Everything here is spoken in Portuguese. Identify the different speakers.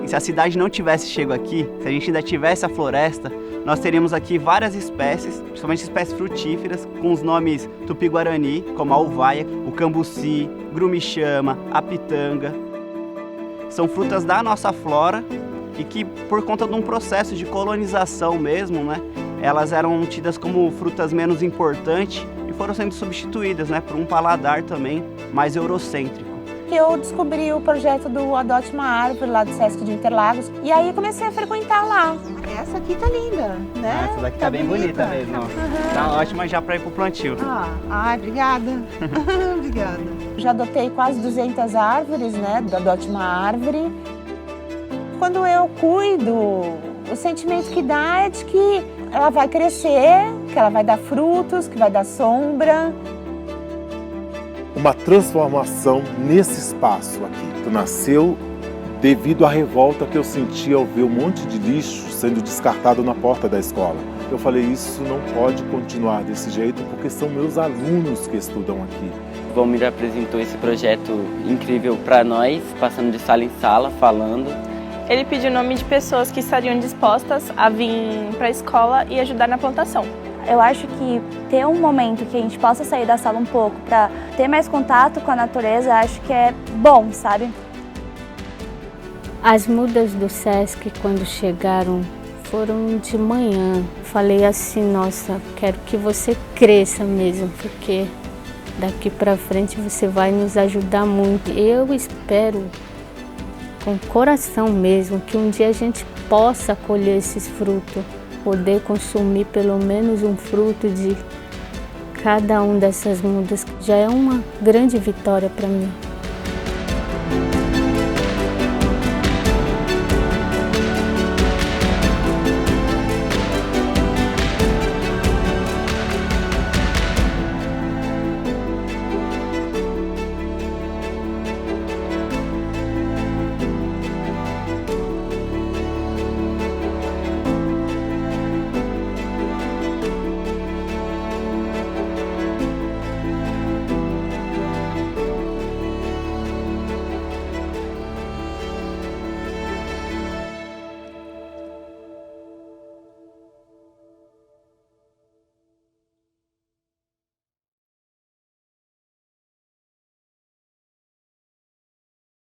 Speaker 1: E se a cidade não tivesse chego aqui, se a gente ainda tivesse a floresta, nós teríamos aqui várias espécies, principalmente espécies frutíferas, com os nomes tupi-guarani, como a uvaia, o cambuci, grumichama, a pitanga. São frutas da nossa flora e que, por conta de um processo de colonização mesmo, né, elas eram tidas como frutas menos importantes e foram sendo substituídas, né, por um paladar também mais eurocêntrico.
Speaker 2: Eu descobri o projeto do Adote uma Árvore lá do Sesc de Interlagos e aí comecei a frequentar lá.
Speaker 3: Essa aqui tá linda, né?
Speaker 1: Essa daqui tá bem bonita mesmo. Tá ótima já para ir pro plantio.
Speaker 3: Obrigada. Obrigada.
Speaker 2: Já adotei quase 200 árvores, né, do Adote uma Árvore. Quando eu cuido, o sentimento que dá é de que ela vai crescer, que ela vai dar frutos, que vai dar sombra.
Speaker 4: Uma transformação nesse espaço aqui, que nasceu devido à revolta que eu senti ao ver um monte de lixo sendo descartado na porta da escola. Eu falei, isso não pode continuar desse jeito, porque são meus alunos que estudam aqui.
Speaker 5: O Valmir apresentou esse projeto incrível para nós, passando de sala em sala, falando.
Speaker 6: Ele pediu o nome de pessoas que estariam dispostas a vir para a escola e ajudar na plantação.
Speaker 7: Eu acho que ter um momento que a gente possa sair da sala um pouco para ter mais contato com a natureza, acho que é bom, sabe?
Speaker 8: As mudas do Sesc, quando chegaram, foram de manhã. Falei assim, nossa, quero que você cresça mesmo, porque daqui para frente você vai nos ajudar muito. Eu espero, com coração mesmo, que um dia a gente possa colher esses frutos. Poder consumir pelo menos um fruto de cada uma dessas mudas já é uma grande vitória para mim.